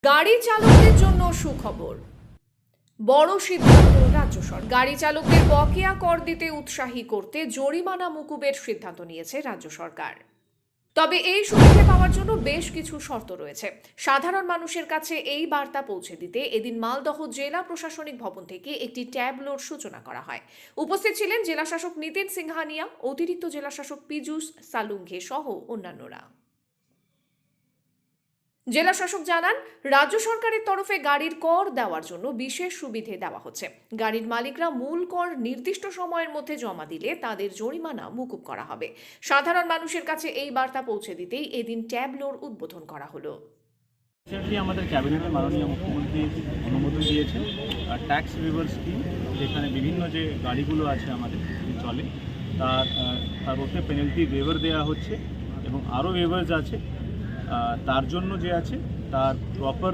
গাড়ি চালকদের জন্য সুখবর। বড় সিদ্ধান্ত রাজ্য সরকার। গাড়ি চালকদের বকেয়া কর দিতে উৎসাহী করতে জরিমানা মকুবের সিদ্ধান্ত নিয়েছে রাজ্য সরকার। তবে এই সুবিধা পাওয়ার জন্য বেশ কিছু শর্ত রয়েছে। সাধারণ মানুষের কাছে এই বার্তা পৌঁছে দিতে এদিন মালদহ জেলা প্রশাসনিক ভবন থেকে একটি ট্যাবলোর সূচনা করা হয়। উপস্থিত ছিলেন জেলাশাসক নিতিন সিংহানিয়া, অতিরিক্ত জেলাশাসক পীযূষ সালুঙ্ঘে সহ অন্যান্যরা। জেলাশাসক জানান, রাজ্য সরকারের তরফে গাড়ির কর দেওয়ার জন্য বিশেষ সুবিধে দেওয়া হচ্ছে। গাড়ির মালিকরা মূল কর নির্দিষ্ট সময়ের মধ্যে জমা দিলে তাদের জরিমানা মকুব করা হবে। সাধারণ মানুষের কাছে এই বার্তা পৌঁছে দিতেই এদিন ট্যাবলোর উদ্বোধন করা হলো। আমাদের ক্যাবিনেটে মাননীয় মুখ্যমন্ত্রী অনুমোদন দিয়েছেন ট্যাক্স রিভার স্কিম, যেখানে বিভিন্ন যে গাড়িগুলো আছে আমাদের চলে তার মধ্যে পেনাল্টি ওয়েভার দেওয়া হচ্ছে এবং আরও ওয়েভার্স আছে। তার জন্য যে আছে তার প্রপার